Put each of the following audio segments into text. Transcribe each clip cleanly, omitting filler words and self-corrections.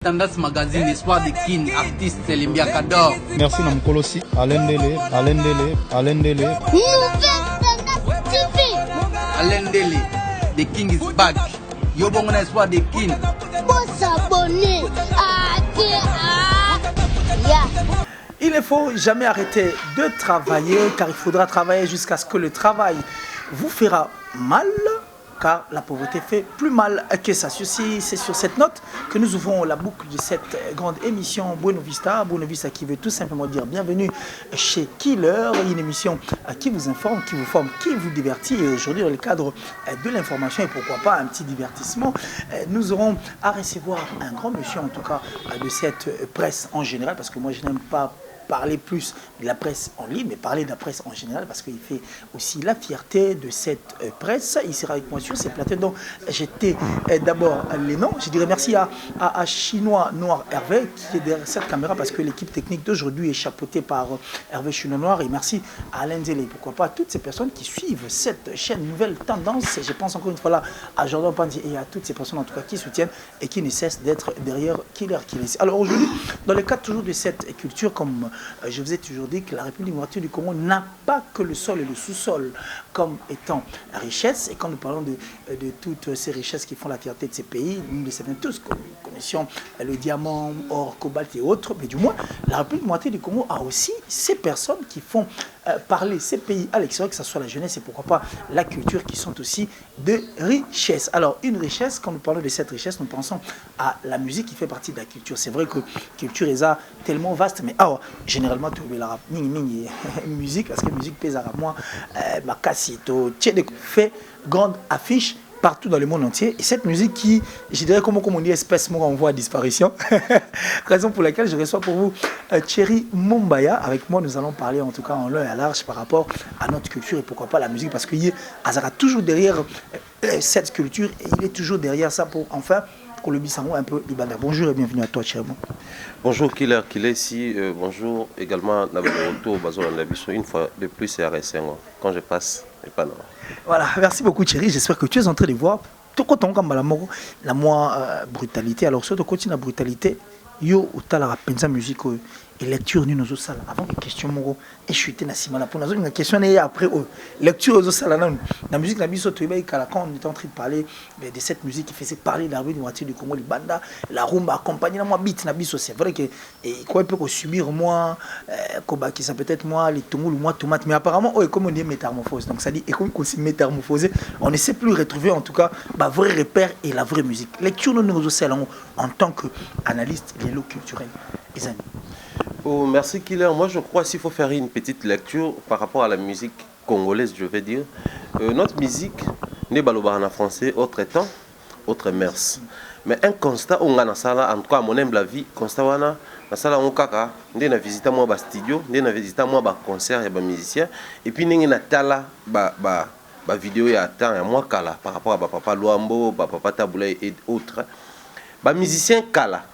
Tendance Magazine, Espoir des King, artiste Limbia Kador. Merci Namkolosi, Alain Dele. Alain Dele, The King is back. Yo bon Espoir des King. Faut s'abonner. Il ne faut jamais arrêter de travailler car il faudra travailler jusqu'à ce que le travail vous fera mal. Car la pauvreté fait plus mal que ça. C'est sur cette note que nous ouvrons la boucle de cette grande émission Buena Vista. Buena Vista qui veut tout simplement dire bienvenue chez Killer, une émission qui vous informe, qui vous forme, qui vous divertit. Et aujourd'hui, dans le cadre de l'information et pourquoi pas un petit divertissement, nous aurons à recevoir un grand monsieur en tout cas de cette presse en général, parce que moi je n'aime pas parler plus de la presse en ligne, mais parler de la presse en général, parce qu'il fait aussi la fierté de cette presse. Il sera avec moi sur ces plateaux. Donc, j'étais d'abord les noms. Je dirais merci à Chinois Noir Hervé, qui est derrière cette caméra, parce que l'équipe technique d'aujourd'hui est chapeautée par Hervé Chinois Noir. Et merci à Alain Zélé. Pourquoi pas à toutes ces personnes qui suivent cette chaîne Nouvelle Tendance. Je pense encore une fois là à Jordan Pandi et à toutes ces personnes en tout cas qui soutiennent et qui ne cessent d'être derrière Killer. Alors aujourd'hui, dans le cadre toujours de cette culture, comme je vous ai toujours dit que la République démocratique du Congo n'a pas que le sol et le sous-sol comme étant richesse. Et quand nous parlons de toutes ces richesses qui font la fierté de ces pays, nous le savons tous, comme nous connaissions le diamant, or, cobalt et autres, mais du moins, la République démocratique du Congo a aussi ces personnes qui font parler ces pays à l'extérieur, que ce soit la jeunesse et pourquoi pas la culture, qui sont aussi de richesse. Alors, une richesse, quand nous parlons de cette richesse, nous pensons à la musique qui fait partie de la culture. C'est vrai que la culture est tellement vaste, mais généralement, tu veux la musique, parce que la musique pèse à moi, ma cassito, fait grande affiche partout dans le monde entier. Et cette musique qui, je dirais comme on dit, espèce en voie à disparition. Raison pour laquelle je reçois pour vous Thierry Mombaya. Avec moi, nous allons parler en tout cas en long et à large par rapport à notre culture et pourquoi pas la musique, parce qu'il y a toujours derrière cette culture et il est toujours derrière ça pour enfin qu'on le bissango un peu libanda. Bonjour et bienvenue à toi, Thierry. Bonjour Killer ici, bonjour également Nabaroto Bazolandabiso, une fois de plus c'est RSN quand je passe et pas non. Voilà, merci beaucoup Thierry, j'espère que tu es en train de voir tout quand comme la moi brutalité. Alors sur de continuer la brutalité, yo ou la pensa musique et lecture ni nos sala avant que question moko et chuter na sima la pour une question et après lecture aux sala la musique la biso to quand on était en train de parler de cette musique qui faisait parler de la rue du moitié du Congo, les banda, la rumba accompagnée moi beat na biso. C'est vrai que et quoi peut subir moi koba qui ça peut-être moi les tongoul moi tomate, mais apparemment comme on dit métamorphose, donc ça dit et comme qu'on s'est métamorphosé, on ne sait plus retrouver en tout cas vrai repère et la vraie musique. Lecture de nos sala en tant que analyste lélo culturel. Les amis. Oh, merci Killer. Moi je crois qu'il faut faire une petite lecture par rapport à la musique congolaise, je vais dire. Notre musique n'est pas en français, autre temps, autre mers. Mais un constat, on a dans ça, en tout cas à mon humble avis, constat on a on kaka, on a visité moi studio, on a visité moi concert et musicien, et puis on a tala vidéo ya temps ya moi kala par rapport à papa Luambo, papa Taboulay et autres. Musicien kala,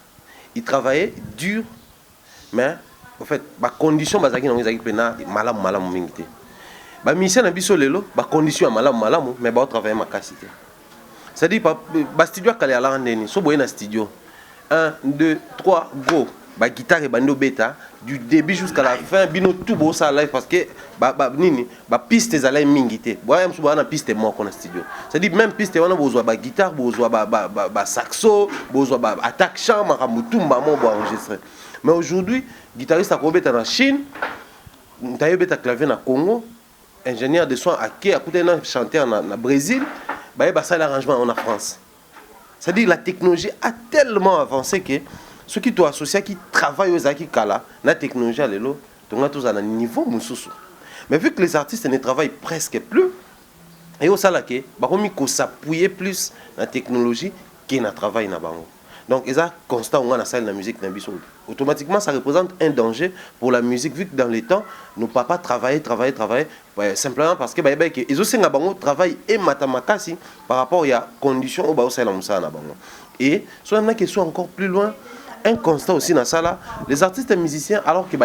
il travaillait dur. Mais en fait, les conditions sont malam mingité. Les musiciens na biso lelo, les conditions malam mais ba travailler ma capacité. C'est-à-dire ba studio kala ala ndeni, so boye na studio. 1 2 3 go. Ba guitare et bando bêta du début jusqu'à la fin bino tout beau ça live parce que ba piste za mingité. Boya msuba na piste moko na studio. C'est-à-dire même piste wana bozwa ba guitare, bozwa ba saxo, bozwa ba attaque chant makamutumba mo bo enregistrer. Mais aujourd'hui, guitariste à Kobeta en Chine, Taïbeta clavier na Congo, ingénieur de son à qui a coûté un chanteur na Brésil, bah ça l'arrangement en France. C'est-à-dire la technologie a tellement avancé que ceux qui sont associés qui travaillent aux acquis kala, la technologie à l'élo, donc on a tous à un niveau moussous. Mais vu que les artistes ne travaillent presque plus, et au salaké, bah on qu'on s'appuyer plus la technologie qui na travail na bango. Donc, ils ont constat on a la salle de la musique. Automatiquement, ça représente un danger pour la musique, vu que dans les temps, nos papas travaillaient, simplement parce que ils aussi travaillent et matamakasi par rapport à conditions au baosa la et sur une question encore plus loin, un constat aussi dans la salle, les artistes et musiciens, alors que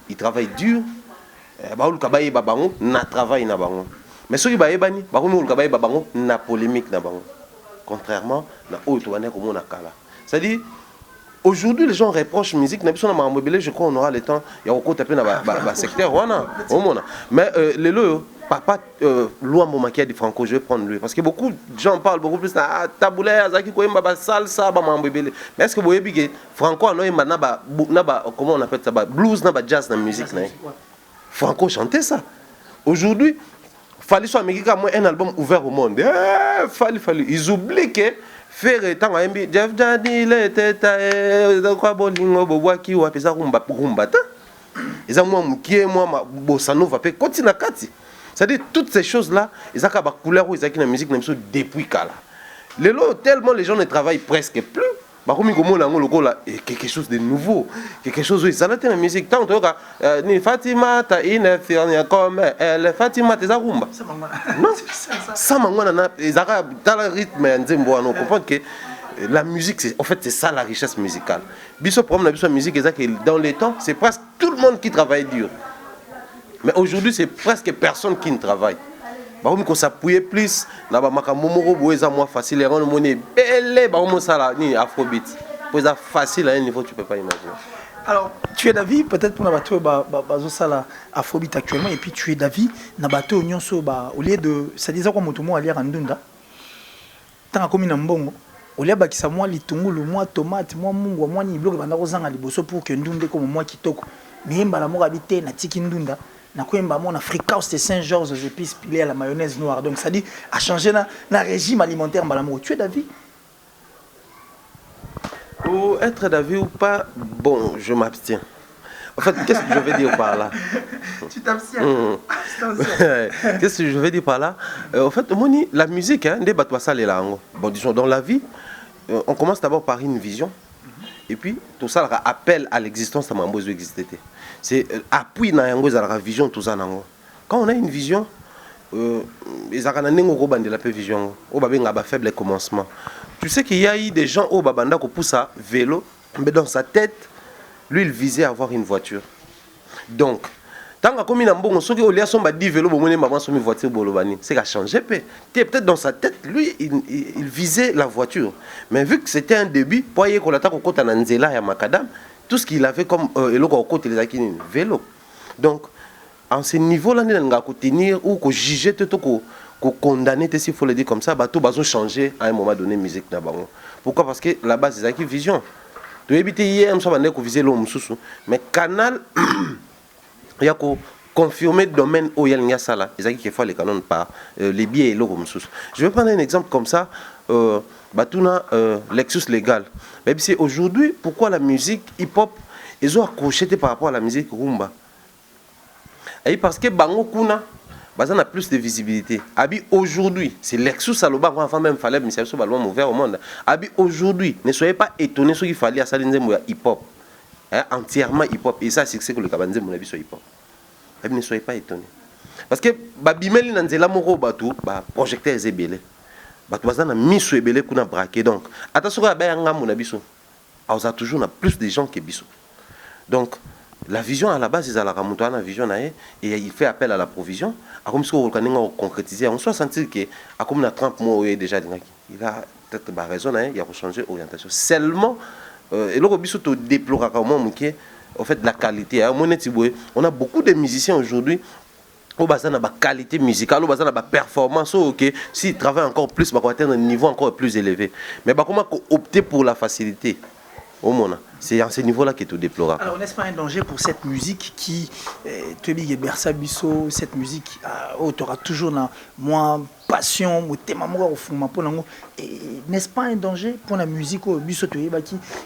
ils travaillent dur, mais ceux qui na polémique na bango. Contrairement à l'autre, c'est-à-dire Aujourd'hui, les gens reprochent la musique. Je crois qu'on aura le temps. Il y a encore tapé dans le secteur. Mais les lots, papa, Loua Momakia de Franco, je vais prendre lui. Parce que beaucoup de gens parlent beaucoup plus de taboulé, Azaki, Koyemba, salsa, Mamambébélé. Mais est-ce que vous voyez que Franco, comment on appelle ça, blues, jazz dans la musique? Franco chantait ça. Aujourd'hui, il fallait soit américain, un album ouvert au monde. Fallait. Ils oublient que faire tant à Jeff Daniel était quoi bolingo boboaki ou apesa rumba rumbata. Ils ont moi bossa nova pe continue kati. C'est-à-dire toutes ces choses là, ils ont ba couleur ou ils ont la musique même depuis kala. Tellement les gens ne travaillent presque plus. Quelque chose de nouveau, quelque chose où ils ont la musique. Tant que ni Fatima, ta ine comme elle Fatima, t'es à rumba. Non, ça mangwana, ils ont dans le rythme, on comprend que la musique, en fait, c'est ça la richesse musicale. Biso problème la musique, dans les temps, c'est presque tout le monde qui travaille dur. Mais aujourd'hui, c'est presque personne qui ne travaille. Bah on s'appuie plus na ba makamomoro boeza moins facile et on monnaie belle ba on ça là ni afrobeat pour ça facile à un niveau tu peux pas imaginer. Alors tu es d'avis peut-être pour na bateau bazo ça là afrobeat actuellement et puis tu es d'avis na bateau nyonso ba au lieu de ça disait quoi moto moi aller en ndunda tant comme na mbongo au lieu ba kisa moi litungulu moi tomate moi mungu moi ni bloc banda kozanga liboso pour que ndunde comme moi kitoko mais mbala mo habiter na tiki ndunda. Na fréquence de Saint-Georges aux épices pilées à la mayonnaise noire. Donc ça dit à changer le régime alimentaire. Tu es d'avis? Pour être d'avis ou pas, bon, je m'abstiens. En fait, qu'est-ce que je vais dire par là? Tu t'abstiens. Qu'est-ce que je vais dire par là? En fait, la musique, bon, disons, dans la vie, on commence d'abord par une vision. Et puis, tout ça appelle à l'existence de ma besoin d'exister. C'est appui dans la vision, tout ça. Quand on a une vision, ils ont la vision, un faible commencement. Tu sais qu'il y a eu des gens au Babanda qui poussent à vélo, mais dans sa tête, lui, il visait à avoir une voiture. Donc, tant que il a son vélo, c'est qu'à changer. Peut-être dans sa tête, lui, il visait la voiture. Mais vu que c'était un début, tout ce qu'il avait comme vélo. Donc, en ce niveau-là, il faut tenir ou juger, condamner, s'il faut le dire comme ça, tout va changer à un moment donné musique. Pourquoi? Parce que la base, c'est une vision. Tu veux éviter hier, viser l'homme, mais canal. Il y a confirmer le domaine où il y a ça là. Il y a qui fait les canons par les biais et l'eau. Je vais prendre un exemple comme ça. Lexus légal. Même si aujourd'hui, pourquoi la musique hip-hop, ils ont accroché par rapport à la musique rumba. Et parce que Bango Kuna, on a plus de visibilité. Aujourd'hui, c'est Lexus à l'oba, avant même fallait, mais c'est un ballon ouvert au monde. Aujourd'hui, ne soyez pas étonnés ce qu'il fallait à Salinze hip-hop. Entièrement hip-hop. Et ça, c'est ce que le Kabanze mon avis sur hip-hop. Ne soyez pas étonnés. Parce que Bimeli Nanzela Moro Batou, projecteur est belé. Batou Bazana Misso est belé qu'on a braqué. Donc, attention à Bayanga mon abisso. On a toujours plus de gens qui bisso. Donc, la vision à la base, ils ont la vision et il fait appel à la provision. Comme si on a concrétisé, on se senti que, comme on a 30 mots déjà, il a peut-être raison, il a changé d'orientation. Seulement, et là, on déplore en fait la qualité. On a beaucoup de musiciens aujourd'hui qui ont la qualité musicale, qui ont la performance. S'ils travaillent encore plus, ils vont atteindre un niveau encore plus élevé. Mais comment opter pour la facilité? C'est à ce niveau-là qui est tout déplorable. Alors, n'est-ce pas un danger pour cette musique qui, te dit Bersa Bisso, cette musique, tu auras toujours moins passion, n'est-ce pas un danger pour la musique au Bisso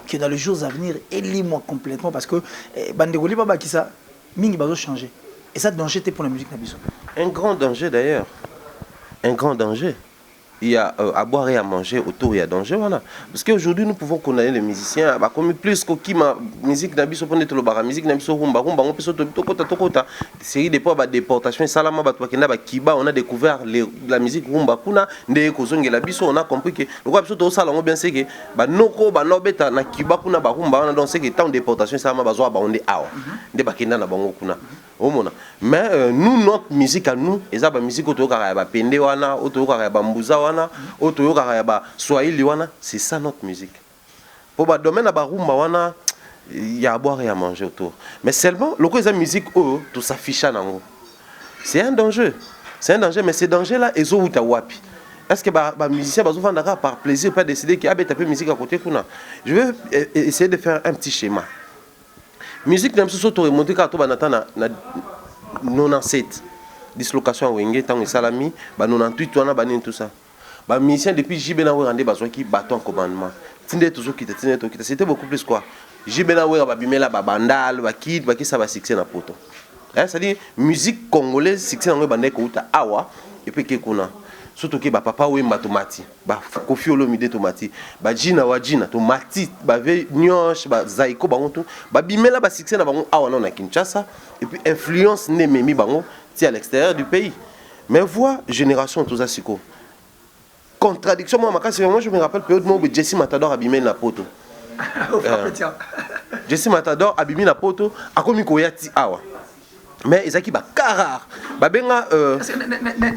qui dans les jours à venir, élit-moi complètement parce que Bandegoli Baba qui ça, Mingi va changer. Et ça, danger pour la musique Bisso. Un grand danger d'ailleurs. Un grand danger. Il y a à boire et à manger autour, il y a danger, voilà. Parce qu'aujourd'hui, nous pouvons condamner les musiciens, comme plus que la musique n'a pas la musique n'a pas série de fois déportation, salama on a découvert la musique rumba kuna la biso, on a compris que le roi biso ça bien c'est que noko beta na kiba kuna rumba on a dansé que tant déportation salama bazoa on est awa de bakenda na bango kuna. Mais nous, notre musique à nous, et ça, la musique pende wana, mbuza wana, swahili wana, c'est ça notre musique. Pour le domaine à Barumba, wana il y a à boire et à manger autour. Mais seulement, le côté de la musique, tout s'affiche en haut. C'est un danger. C'est un danger, mais ce danger-là, ils ont wapi. Est-ce que les musiciens vont par plaisir, pas décider qu'il y a une musique à côté? Je vais essayer de faire un petit schéma. Musique, même si tu remontes quand tu as 97, dislocation à Wenge, tant que salami, 98, tu as tout ça. Les musiciens, depuis JB Nawe, ils ont qui bâton commandement. C'était beaucoup plus quoi. JB Nawe, ils ont bandal, kid, ça va succès dans poto. C'est-à-dire, musique congolaise, succès dans le bandé, awa, et puis kekuna. Surtout que papa Wemba tomati, Kofi Olomide tomati, Jina Wajina tomati, Ve Nyosh, Zaiko bango, bimela ba succès na bango awa na Kinshasa et puis influence ne memi bango ti à l'extérieur du pays. Mais voix génération tout ça siko. Contradiction moi je me rappelle période où Jesse Matador abimé na poto. Jesse Matador abimé na poto akomi koyati awa. Mais ils ont qui rare.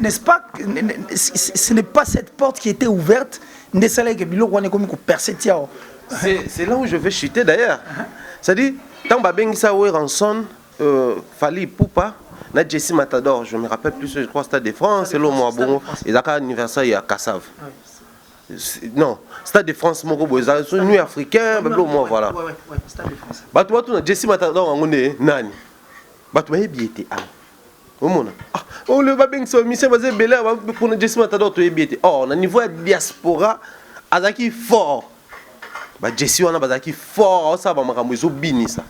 N'est-ce pas, ce n'est pas cette porte qui était ouverte. C'est là où je vais chuter d'ailleurs. C'est-à-dire, tant que ça ranson, Fali Poupa, na Jesse Matador, je me rappelle plus, je crois Stade de France, c'est l'homme bon, ils ont un anniversaire à Kassav. Non, Stade de France, mon gros, ils ont nuit africain, voilà. Stade de France. Jesse Matador, on est nani. Batu yebiete ah omona oh le babeng so mission bazé belé pour le Jesse Matador to yebiete oh na niveau diaspora azaki fort ba Jesse wana bazaki fort ça ba makambo zo binisa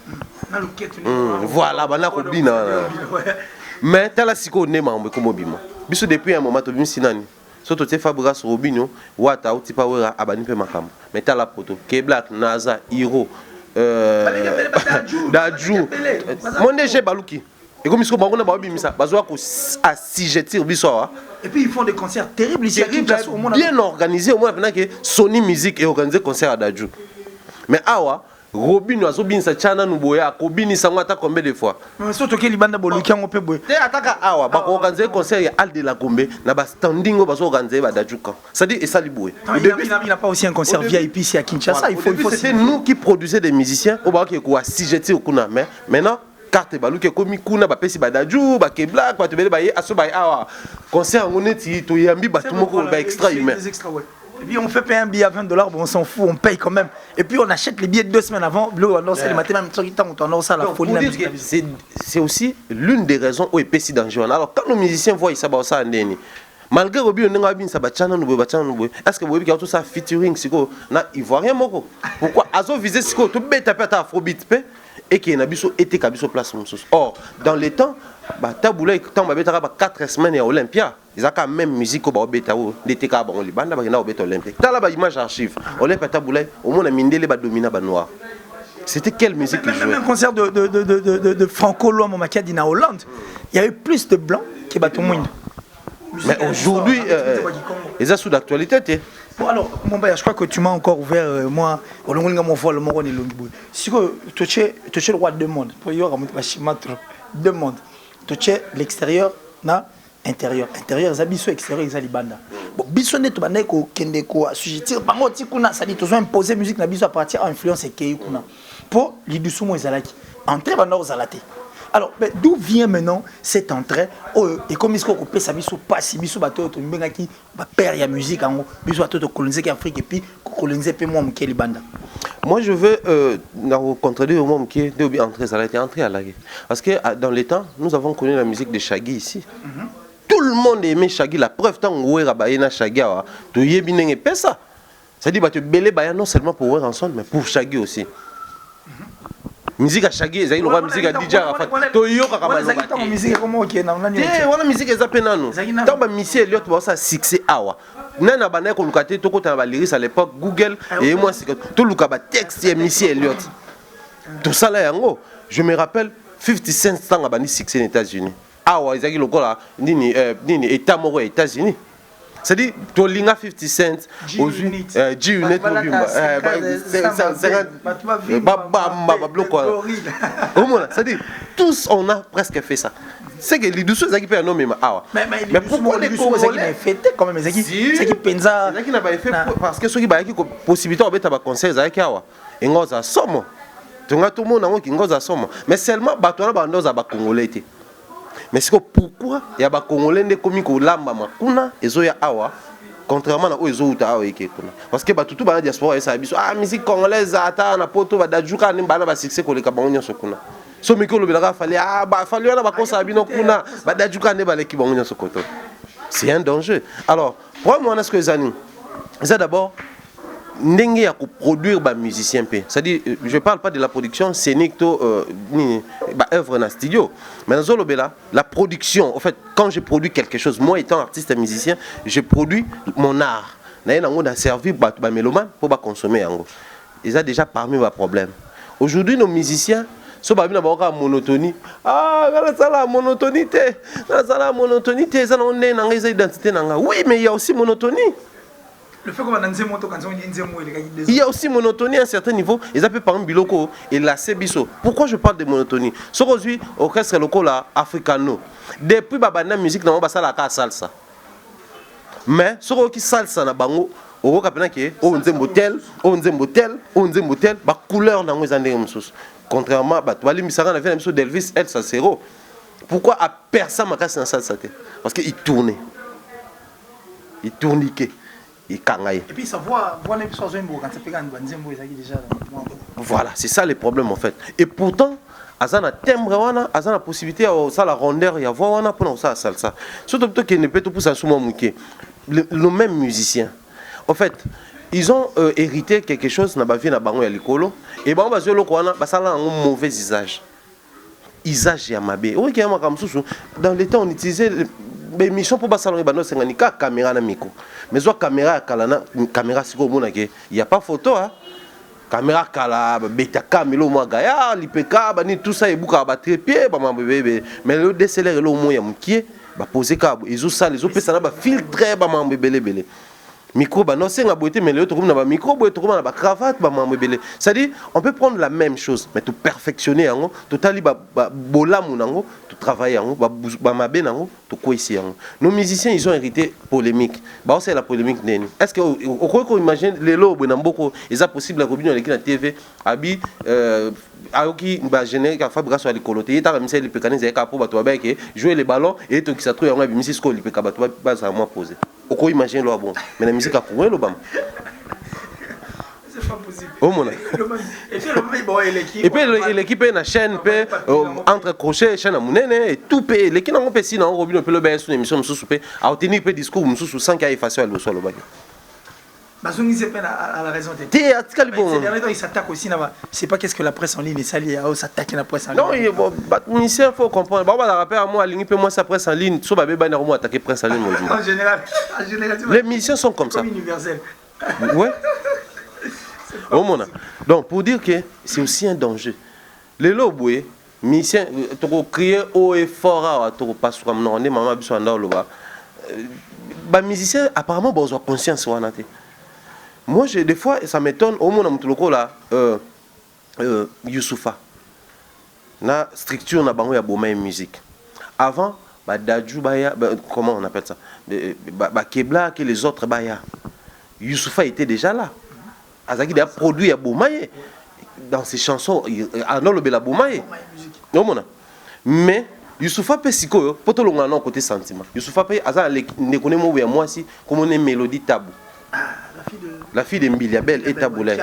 na loketu voilà bana ko bina mais tala siko ne mambo ko mobima biso depuis un moment to bimisi nani soto te Fabregas Robinho wata uti pawera abani pe makambo mais tala poto ke Black Naza Hiro Dadju Monde chez Baluki et comme ils sont et puis ils font des concerts terribles ici bien organisés au moins que Sony Music et organisé concert à Dadju mais awa Robinho azobin sa chana nuboya kobini sangata combien de fois mais surtout que libanda boluki on peut boy te ataka awa ba organiser concert ya Al de la Gombe na ba standing ba organiser ba Dadju quand ça dit et ça liboué il n'a pas aussi un concert VIP ici à Kinshasa il faut c'était nous qui produisions des musiciens au ba ko asijeti okuna mais maintenant carte baluki komi kuna ba pesi ba Dadju ba ke Black ba tebele ba ye aso ba awa concert ngoneti to yambi ba tout moko ba extra humain. Et puis on fait payer un billet à $20, bon, on s'en fout, on paye quand même. Et puis on achète les billets 2 semaines avant, le matin même on a la folie. C'est aussi l'une des raisons où est si dangereux. Alors quand nos musiciens voient ça, malgré Robi on a bien ça bachana nous est-ce que vous voyez tout ça featuring siko na ivoirien moko. Pourquoi azo viser siko to beta peta afrobeat pe et qui na biso été kabiso place monsos. Or dans les temps taboula temps ba beta 4 semaines à Olympia. Ils ont quand même musique au bêta ou l'été quand on les bandes au bêta olympique. T'as là image archive. Olympia taboulay au moins la mindele ba domina ba noir. C'était quelle musique qui jouait? Même un concert de Franco Luambo Makadi en Hollande, il y avait plus de blancs que Batumouine. Mais aujourd'hui, ils sont sous d'actualité. Bon alors, mon père, je crois que tu m'as encore ouvert moi. Si tu es le roi de monde, pour y avoir deux mondes. Tu es l'extérieur, na intérieur zabiso extérieur ezali banda bon biso neto banda ko kende ko assujettir bango tikuna ça dit toujours imposer musique na biso à partir à influence et kuna pour lidusumo ezalaki entrée banda ozalate. Alors d'où vient maintenant cette entrée et comme isko ko pesa biso pasi biso bato to mbengaki ba père ya musique en biso bato to coloniser Afrique et puis coloniser pe moi mkeli banda. Moi je veux contredire au moment qui est entrée ça a été entrée à la guerre parce que dans les temps nous avons connu la musique de Shaggy ici. Tout le monde aimait Shaggy. La preuve, tant que vous avez Shaggy, tu y es bien et ça. C'est-à-dire que tu belé non seulement pour voir ensemble, mais pour Shaggy aussi. Musique à Shaggy, c'est une musique à DJ Arafat. Tu y es musique comment ok na on a musique ezapé nano. Tant que Missy Elliott va ça succès awa. Nana bana ko lukate to ko ta ba lyrics à l'époque Google et moi c'est tout luka ba texte et Missy Elliott. Tout ça là yango, je me rappelle 50 Cent tant que bani succès aux États-Unis. Ah ouais, ils ont nini état moro aux États-Unis. C'est-à-dire, tu as 50 Cent G-Unit, c'est-à-dire, tous on a presque fait ça. C'est que les douces, ils ont fait un nom, mais pourquoi les Congolais fêté quand même, c'est qui pensa parce que ceux qui ont possibilité de faire un concert, ngoza somo tonga tout monde nango ki ngoza somo mais seulement bato na bandoza ba congolais te mais c'est pourquoi ya ba congolais nde komi ko lamba makuna ezoya awa contrairement à eux autres parce que tout le diaspora ça musique congolaise ata na poto ba dajuka ni bana ba succès koleka bango sokuna so mikolo belaka fallait fallait na ba kosa bino kuna ba dajuka ne ba leki bango sokoto c'est un danger alors pour moi on a ce que zani c'est d'abord ndenge ya ko produire ba musicien pe c'est-à-dire je parle pas de la production scénique ni ba œuvre na studio mais dans lobela la production en fait quand je produis quelque chose moi étant artiste et musicien je produis mon art na yango na servir ba mélomane pour ba consommer yango ils a déjà parmi mes problèmes aujourd'hui nos musiciens so ba bina ba monotonie la monotonité la monotonité ça on est dans les identités nanga oui mais il y a aussi monotonie. Le fait qu'on va dans moto quand il y a aussi monotonie à un certain niveau. Ils appellent par exemple biloko et la sebiso. Pourquoi je parle de monotonie? Ce qu'aujourd'hui orchestre local là africano. Depuis babana musique dans basa la ka salsa. Mais ce qui salsa na bango au kapena ke on nzembo tel ba couleur na ngo zande msusu. Contrairement ba to bali misanga na vient d'Elvis El Sacero. Pourquoi a personne ma casse dans salsa? Parce que il tournait. Il tourniquait. Et puis ça voit voilà, c'est ça le problème en fait. Et pourtant, azana timbre wana, azana possibilité ça la rondeur ya voix wana pour ça salsa. Surtout que ne peut tout pour ça sous le même musicien. En fait, ils ont hérité quelque chose na ba vie na bango ya likolo et ba bazelo ko wana ba sala un mauvais usage. Usage ya mabe. Oui, dans le temps on utilisait mais mission pour basalon bano senganika caméra na micro mais soit caméra kala caméra siko mona ke il y a pas photo hein caméra kala beta camelo mo gaya lipeka bani tout ça ebuka ba trépied ba mambebe mais le DSLR lo mo ya mkie ba poser ka izo ça les opesa na ba filtrer ba mambebele bele micro ba non senga boité mais le trouve na ba micro boité trouve na ba cravate ba mambebele ça dit on peut prendre la même chose mais tout perfectionner yango totali ba bolamu nango tout travailler yango ba mabe nango tout quoi ici yango nos musiciens ils ont hérité polémique ba c'est la polémique neni est-ce que on croit qu'on imagine les lobes na mboko est possible la copine avec la TV abi aoki ba générer ka fabrication à l'écoloté ta remise les pécanismes ka pour ba to ba ke jouer les ballons et to qui ça trouve yango bi misi sko lipeka ba to ba ça moi poser on peut imaginer lo bon mais la musique a couru lo bam c'est pas possible oh mon et puis l'équipe est na chaîne pe entre crochet chaîne munene et tout pe l'équipe na pe si na robino pe le ba sur émission mususu pe a obtenir pe discours mususu sans qu'il effacer le sol lo ba Bazongi c'est à la raison de il s'attaque aussi là-bas. Je sais pas qu'est-ce que la presse en ligne est sali à s'attaquer la presse en ligne. Non, bon, il faut comprendre. Bah la rappel à moi, ligne peut moi sa presse en ligne, so ba ba na moi attaquer presse en ligne. En général, les musiciens sont comme ça. Comme universel. Ouais. Au mon. Donc pour dire que c'est aussi un danger. Les loboué, musiciens to crier haut et fort à to pas comme non, on est maman biso anda loba. Ba musiciens apparemment ba ont conscience wana te. Moi, des fois, ça m'étonne, au monde là, Youssoufa, na structure na bango ya boma musique. Avant, bah Dadju baya, comment on appelle ça, bah Kebla que les autres baya. Youssoufa était déjà là. Azaki a produit ya boma dans ses chansons, alors le bela boma mais Youssoufa pe siko, poto longa non côté sentiment. Youssoufa pe aza ne connaît mo ya moi si comme on est mélodie tabou. La fille de Mbiliabel et Taboulay.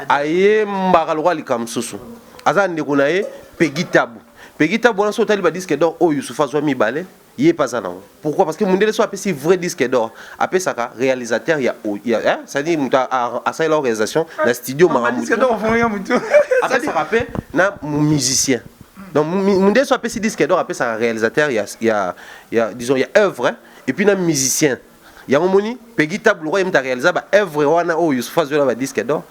Aye Mbaralwa Likamsusu. Aza Nekonae, Peggy Tabou. Peggy Tabou, on a dit disque d'or, oh Youssoufa Zouami Balé, il n'est pas un. Pourquoi? Parce que mon délai soit appelé vrai disque d'or. Après ça, réalisateur, il y a. Ça dit, à ça, la réalisation, la studio Maramoutou. Disque d'or, après ça, rappelle, mon musicien. Donc, mon délai soit appelé disque d'or, après ça, réalisateur, il y a, disons, il y a œuvre, et puis, un musicien. Il y a un moni, Peggy Tabou, il a réalisé œuvre wana oh Youssoufa Zouami disque d'or.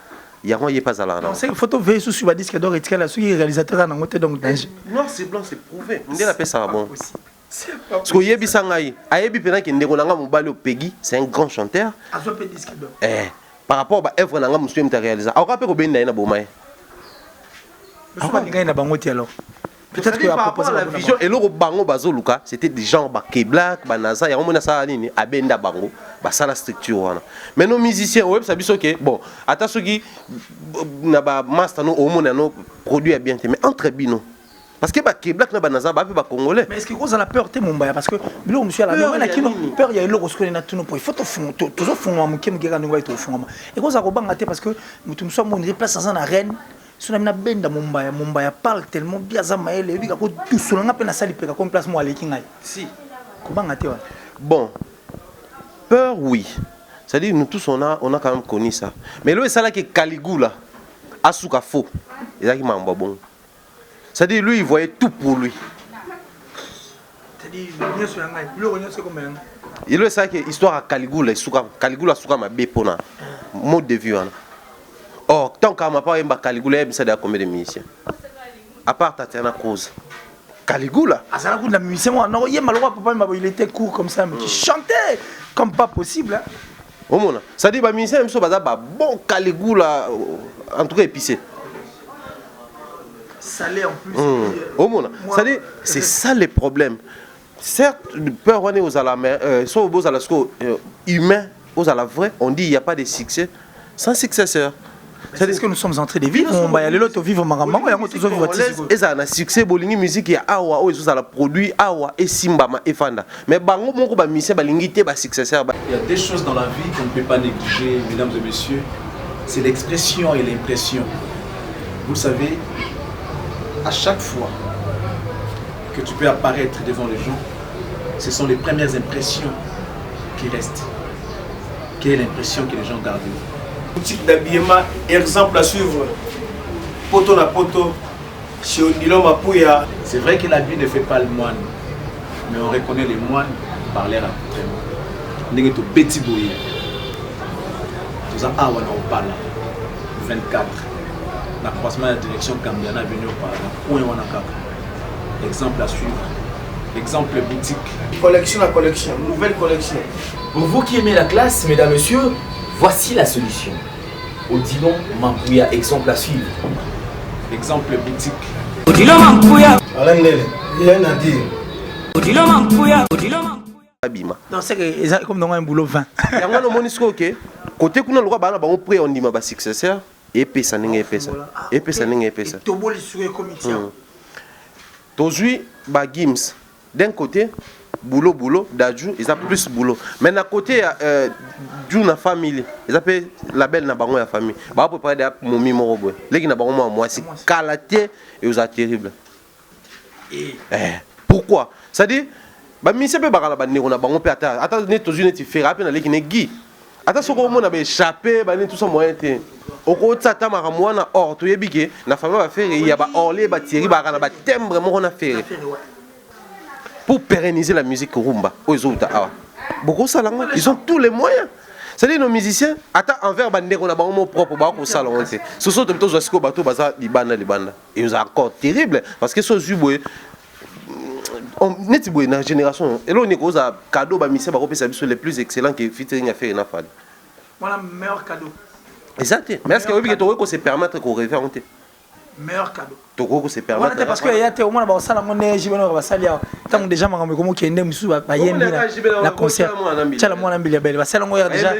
Il y a rien pas à la. Non, c'est une photo veille sur le disque d'or et que la réalisateur a monté donc danger. Non, c'est blanc, c'est prouvé. On dit la paix ça bon. Parce que Yebi Sangaï, Ayebi Pena qui ndégonanga mobali Peggy, c'est un grand chanteur. Azopé disque d'or. Par rapport à œuvre nanga musuye mta réaliser. Alors rappelle ko ben na bomaye. Pourquoi il gagne na bangote alors? Peut-être que par rapport à la vision et le bango bazoluka c'était des gens ba Keblak ba Naza ya omona ça nini abenda bango ba ça la structure wana mais nos musiciens web ça biso que bon ata soki na ba master no omona no produit bien mais entre bino parce que ba Keblak na ba Naza ba ba congolais mais est-ce que vous avez peur te Mumbai parce que bilo monsieur la mais qui non peur il y a le roscone na tout no il faut to fond toujours fond mo kem gera ngwa to fond et vous a robanga te parce que mutum so mo ni place dans la reine si on a benda Mumbai parle tellement bien ça maël et puis quand tout sur on a peine à salir comme place moi aller kingai si comment ngate wa bon peur oui c'est-à-dire nous tous on a quand même connu ça mais lui ça là que Caligula asuka faux il a qui m'a bon c'est-à-dire lui il voyait tout pour lui c'est-à-dire bien sûr ngai le rognon c'est comme il lui ça que histoire à Caligula suka ma bepona mode de vie. Or, tant qu'à ma part, il y a Caligula, il y a combien de musiciens? À part Tatiana Cruz. Caligula. Ah, ça a la musicien, moi, non, il était court comme ça, mais qui chantait comme pas possible. Au moins, ça dit, les musiciens, ils sont bon Caligula, en tout cas épicé. Salé en plus. Au moins, ça dit, c'est ça le problème. Certes, le peur, on est aux alamers, soit aux alasco humains, aux alavrais, on dit il n'y a pas de succès sans successeur. C'est ce que nous sommes en train de vivre. On va y aller l'autre vivre maramang et on va tous vivre. Et ça a un succès bolingi musique ya awa o ça la produit awa et simbama et fanda. Mais bango moko ba mission ba lingité ba successeur. Il y a des choses dans la vie qu'on ne peut pas négliger, mesdames et messieurs. C'est l'expression et l'impression. Vous le savez, à chaque fois que tu peux apparaître devant les gens, ce sont les premières impressions qui restent. Quelle est l'impression que les gens gardent? Boutique d'habillement, exemple à suivre. Poto na poto, chez Odilo Mapouya. C'est vrai que la vie ne fait pas le moine, mais on reconnaît les moines par leur accoutrement. Nous sommes petit bouillé. Nous sommes à 24. La croisement de la direction Cambiana venu par exemple à suivre. Exemple boutique. Collection à collection, nouvelle collection. Pour vous qui aimez la classe, mesdames, messieurs, voici la solution. Odilon Mapouya, exemple à suivre. Exemple boutique. Odilon Mapouya. Alain Nele, il a rien à dire. Odilon Mapouya. Odilon Mapouya. Abima. Non, c'est que comme dans un boulot 20. Et on a le monisco ok. Côté qu'on a le droit bah on prend on dit ma successeur et puis ça n'est pas ça. Et puis ça n'est pas ça. Tobo les sur comité. Aujourd'hui bah Gims d'un côté boulot d'adjou ils ont plus boulot mais d'un côté d'une famille ils appellent la belle na bango ya famille bah on peut parler de mon mimo boy les qui na bango moi c'est qualité et aux terrible pourquoi ça dit bah mi c'est pas bakala ba ne on a bango pe ata ne tozu ne ti faire pe na les qui ne gi ata soko mo na ba échapper ba ne tout ça moyen te oko tsata mara mwana or to yebike na famille va faire il y a ba orlé ba tieri ba kana ba timbre mo on a faire pour pérenniser la musique rumba beaucoup salon ils ont tous les moyens c'est-à-dire nos musiciens attends envers bande on a ba mot propre ba ko salon c'est ce sont tous les sco bateau baza libanda et ils sont encore terrible parce que ce zuboé on n'est pas une génération et là on est cause à cadeau ba musiciens ba repérer les plus excellents que featuring a fait na fali voilà meilleur cadeau exact mais est-ce que vous pouvez qu'on se permettre qu'on réfère meilleur cadeau toko se permettre voilà parce que y a te au moins ba sala ngone jibeno ba salia tant déjà mangamo comme qui ende musu ba yembi la concert tchala mwana mbili belle ba sala ngoya déjà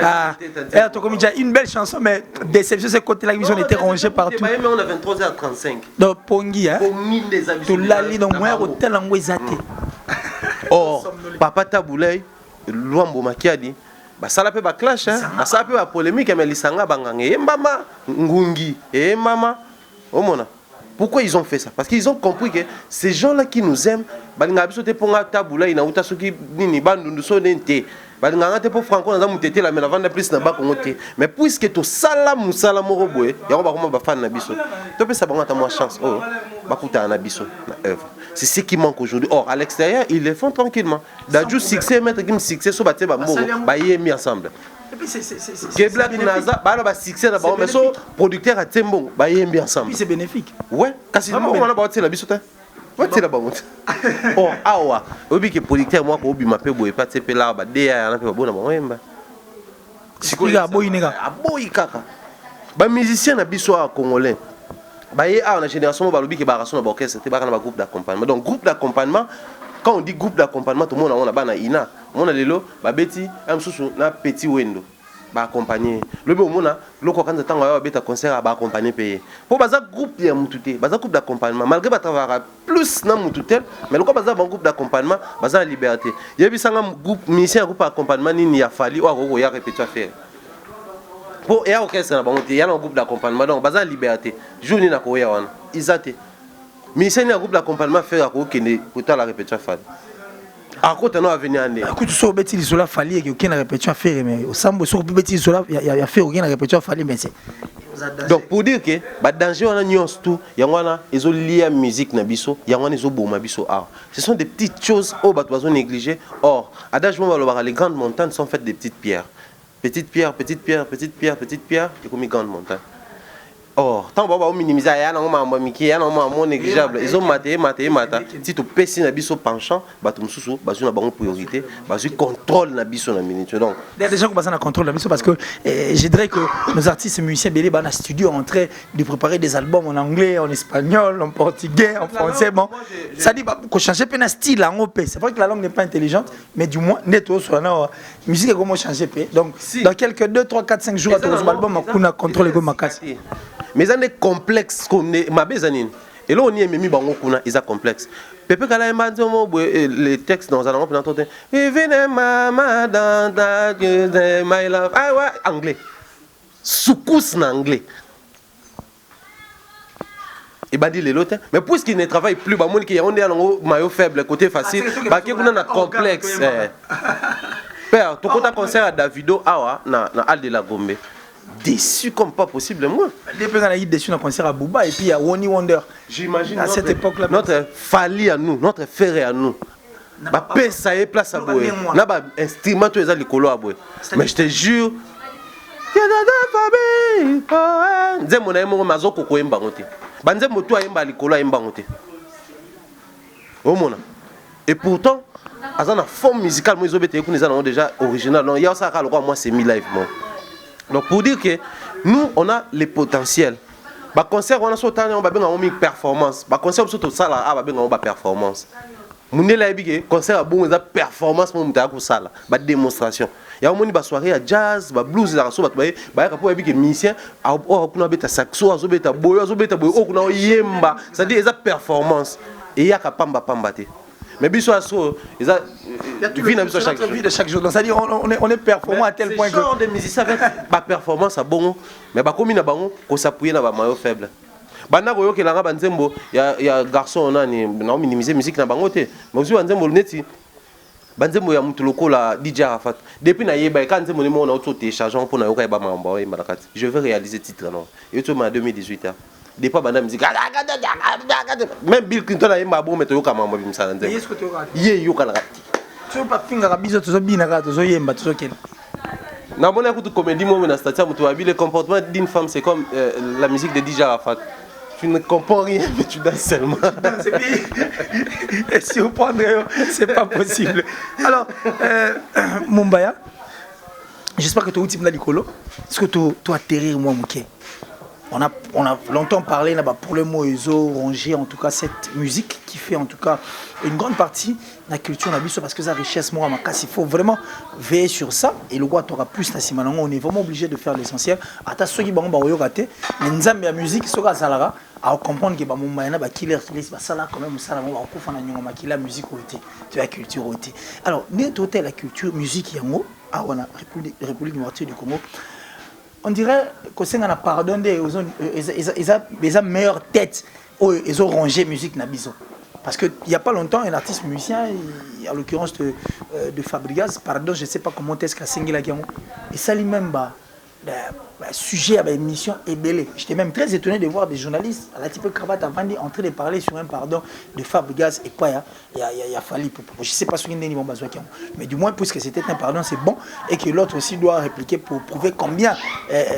ah to comme déjà une belle chanson mais déception c'est côté la émission était rangée partout mais on a 23h35 donc pongi hein pongi des habits to lali donc moi hôtel ngo ezate oh papa Taboulay Luambo Makiadi ba sala pe ba clash hein ba sala pe ba polémique mais lisanga bangange mbama ngungi mama oh mona pourquoi ils ont fait ça parce qu'ils ont compris que ces gens-là qui nous aiment balinga biso te ponga Taboulay na uta soki nini bandundu so nente balinga te po franco na mutete la mena vanda plus na ba kongote mais puisque to sala musala moko boye ya ba koma ba fan na biso to pe ça bangata moi chance oh ba kuta na biso na œuvre c'est ce qui manque aujourd'hui or à l'extérieur ils le font tranquillement d'ajou succès mettre kim succès so ba te ba moko ba yemi ensemble et puis c'est Keblak Naza ba succès na ba mais so producteur a tembo ba yemi ensemble c'est bénéfique ouais kasi on a ba te la biso ta va te la ba monte oh awa obi ke producteur moi ko obi mape boye pa te pe la ba de ya na pe ba bona ba wemba sikola boyi neka aboyi kaka ba musicien na biso a congolais Baye a la génération balobi qui barason na orchestre c'était un groupe d'accompagnement. Donc groupe d'accompagnement, quand on dit groupe d'accompagnement, tout le monde on a bana ina. On a lelo babeti am susu na petit wendo. Ba accompagner. Le be omona loko quand temps va beta concert ba accompagner payer. Pour baza groupe ya mututé, baza groupe d'accompagnement malgré ba travailler plus na mututé, mais loko baza bon groupe d'accompagnement, baza liberté. Yebi sanga groupe musicien groupe d'accompagnement ni ya fali ou ko ya répéter faire. Pour et orchestre na bango il y a un groupe d'accompagnement donc baza liberté journée na ko ya wana izate musicien na groupe d'accompagnement faire ko kende pour la répétition faire à côté non à venir ande écoute so beti lisola fali que aucun répétition faire mais au sambo so beti lisola ya faire aucun répétition fali mais c'est donc pour dire que ba danger on a nuance tout yangwana ezo lié musique na biso yangwana ezo boma biso art ce sont des petites choses au ba doit négliger or adage mo ba les grandes montagnes sont faites des petites pierres. Petite pierre, petite pierre, petite pierre, petite pierre, et comme une grande montagne. Or, tant que vous minimisez, il y a un négligeable. Ils ont maté. Si tu pèses na biso penchant, tu as une priorité, tu contrôle na biso na minute. Donc, il y a des gens qui ont un contrôle na biso parce que je dirais que nos artistes et musiciens belé dans le studio en train de préparer des albums en anglais, en espagnol, en portugais, en français. Bon, ça dit qu'on change un peu de style en OP. C'est vrai que la langue n'est pas intelligente, mais du moins, netto sur la musique est comment changer. Donc, dans quelques 2, 3, 4, 5 jours à ton album, on a contrôlé le macasse. Mais ils ont des complexes comme ma bézanine. Et là, on y est mis bango kuna, ils ont complexe. Pepe kala embandomo les textes dans un langue pour entendre. Even mama dans my love. Ah ouais, anglais. Soukous na anglais. Et bah dit les lots. Mais puisqu'ils ne travaillent plus, bah mon qui on est à maillot faible, côté facile, bah qui on a complexe. Père, tu comptes concert à Davido awa na Al de la Gombe. Déçu comme pas possible moi. Depuis qu'on a eu déçu dans le concert à Bouba et puis à Wonny Wonder. J'imagine à cette époque-là. Notre Fali à nous, notre frère à nous. Bah ça y est place à boire. N'a pas instrument tous les alcoolos à boire. Mais je te jure. Nze mona yemo mazo koko yemba ngote. Banze moto ayemba alcoolos yemba ngote. Omona. Et pourtant, à la forme musicale, moi ils ont été déjà original. Non, il y a ça moi c'est mi live moi. Donc pour dire que nous on a les potentiels. Bah concert on a sauté on va bien une performance. Bah concert surtout ça là va bien une performance. Mundé la bige concert a bon une performance mon mta ko sala. Bah démonstration. Ya moni ba soirée à jazz, ba blues la so ba ba ka po bige musicien a kuna beta saxo azo beta boyo o kuna yemba. Ça dit eza performance et ya ka pamba te. Mais biso aso eza vie de chaque jour. Donc ça dit on est performant à tel point que genre de musicien avec ba performance à bon mais ba komi na bango ko s'appuyer na ba maillot faible. Bana ko yoke langa banzembo ya garçon nani na minimiser musique na bango te. Mais aussi banzembo neti banzembo ya mutu lokola DJ Arafat. Depuis na yeba quand nzembo ni mo na auto téléchargeant pour na yoka ba mamba e malakati. Je veux réaliser titre non. Et tout en 2018 des pas banda musique même Bill Clinton a yemba bon mais to yoka mamba bimsala nzembo. Yes ko to yoka. Ye yoka la. Tu pas finga ka biso to bina ka to yemba to ken. Na bonne écoute comédie moi na statia mutu abi le comportement d'une femme c'est comme la musique de DJ Arafat. Tu ne comprends rien, mais tu danses seulement. Et si vous prenez, c'est pas possible. Alors, Mumbaya, j'espère que tu as eu un peu est-ce que tu as atterri moi, Mouké? On a longtemps parlé pour le mot Ezo, Rongé, en tout cas cette musique qui fait en tout cas une grande partie de la culture parce que sa richesse, moi, il faut vraiment veiller sur ça. Et le roi t'aura plus on est vraiment obligé de faire l'essentiel. À ceux qui vont rater, mais nous avons la musique, ce qu'on à comprendre que les killer ça là quand même ça là on va la musique de la culture. Alors, nous la culture, musique, à la République démocratique du Congo. On dirait que c'est un pardon des meilleures têtes ils ont rangé musique nabiso parce que il y a pas longtemps un artiste musicien en l'occurrence de Fabregas pardon je sais pas comment est-ce qu'a single et ça lui même sujet à l'émission est belé. J'étais même très étonné de voir des journalistes à la type cravate avant en train de parler sur un pardon de Fabregas et quoi il y a fallu je sais pas sur quel niveau mais du moins puisque c'était un pardon c'est bon et que l'autre aussi doit répliquer pour prouver combien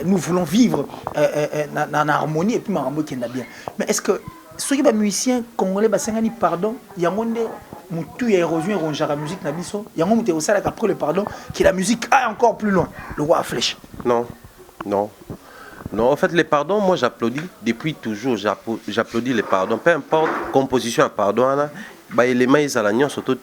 nous voulons vivre en harmonie et puis Marambo qui est bien. Mais est-ce que ceux qui sont musiciens congolais basengani pardon il y a monde mutu ya érosion et rongeara musique na biso il y a monde qui aussi après le pardon que la musique aille encore plus loin le roi à flèche. Non Non, en fait, les pardons, moi j'applaudis depuis toujours. J'applaudis les pardons. Peu importe, composition à pardon, les mains, ils ont l'agnon sur tout.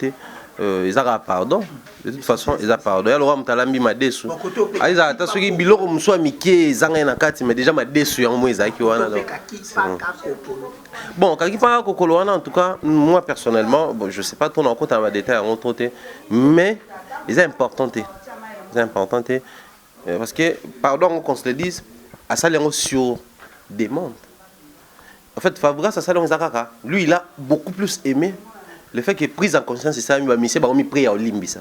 Ils ont pardon. De toute façon, ils ont pardon. Alors, ils ont mis ma déçu. Ils ont attendu que Biloko me soit miqué, ils ont un carte, mais déjà ma déçu, moi, ils ont. Bon, quand il parle de Kokolo, en tout cas, moi personnellement, bon, je ne sais pas trop en compte en détail, mais ils sont importants. C'est important. Parce que, pardon, qu'on se le dise, à ça, les sur demande. En fait, Fabregas, à ça, lui, il a beaucoup plus aimé le fait qu'il ait pris en conscience, c'est ça, il a mis prière au Limbisa.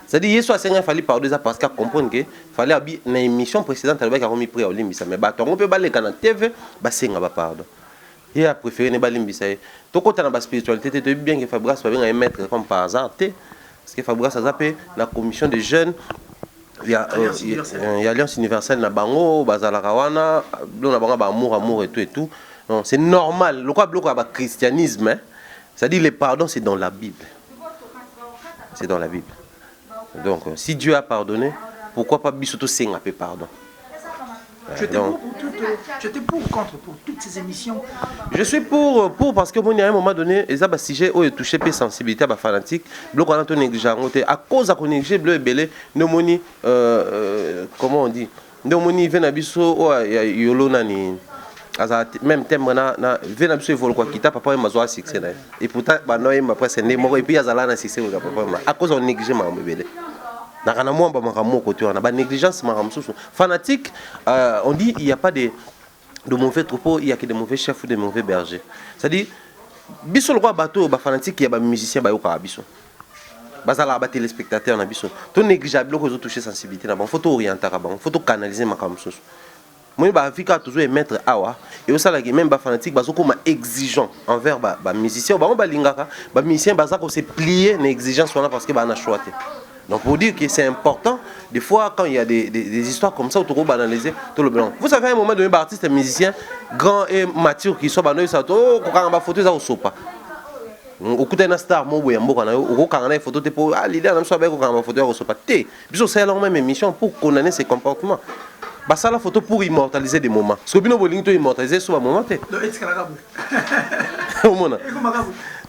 C'est-à-dire, il y a fallu pardonner ça parce qu'il comprend qu'il fallait avoir une émission précédente, il a mis prière au Limbisa. Mais on peut aller dans la TV, c'est un pardon. Il a préféré ne pas Limbisa. Tout quand on a la spiritualité, tu sais bien que Fabregas va venir mettre comme par hasard. Parce que Fabregas a zappé la commission des jeunes. Il y a Alliance universelle na bango, bazala kawana, na bango amour et tout. C'est normal. Le quoi bloque le christianisme, hein? C'est-à-dire le pardon c'est dans la Bible. C'est dans la Bible. Donc si Dieu a pardonné, pourquoi pas bisoto senga pe pardon? Tu étais pour ou contre pour toutes ces émissions? Je suis pour parce que moi, à un moment donné, ils ont un sujet où ils touchaient la sensibilité à la fanatique. Bloc on a tout négligé. À cause de la négligé, bleu et belé, nous moni, comment on dit? Nous moni vient à biso, yolo nani. Même thème na vient à biso il faut quoi quitter papa ma zoa succès là. Et pourtant, bah non, il m'a presque né mort et puis azala na succès papa à cause on négligé ma belé. Négligence, fanatique, on dit il n'y a pas de mauvais troupeaux, il n'y a que de mauvais chefs ou de mauvais bergers. C'est-à-dire, biso le roi bateau, fanatique, il y a des musiciens, il y a des téléspectateurs, il y a tout négligeable que vous touchez sensibilité, il faut tout orienter, il faut tout canaliser. Moi, je suis toujours maître awa et aussi même les fanatiques sont exigeants envers les musiciens. Les musiciens sont pliés aux exigences parce qu'ils ont choisi. Donc pour dire que c'est important, des fois quand il y a des histoires comme ça, on peut banaliser tout le blanc. Vous savez à un moment donné, les artistes et musiciens grands et matures qui sont banalisés, ça oh quand on va photo ça au sopa. Au coup d'un star, moi oui, au quand on a photo pour l'idée on soit avec quand on va photo au sopa. Té, bisous c'est la même émission pour condamner ces comportements. Bah ça la photo pour immortaliser des moments. Ce que bino boling to immortaliser sur un moment té. Au moment.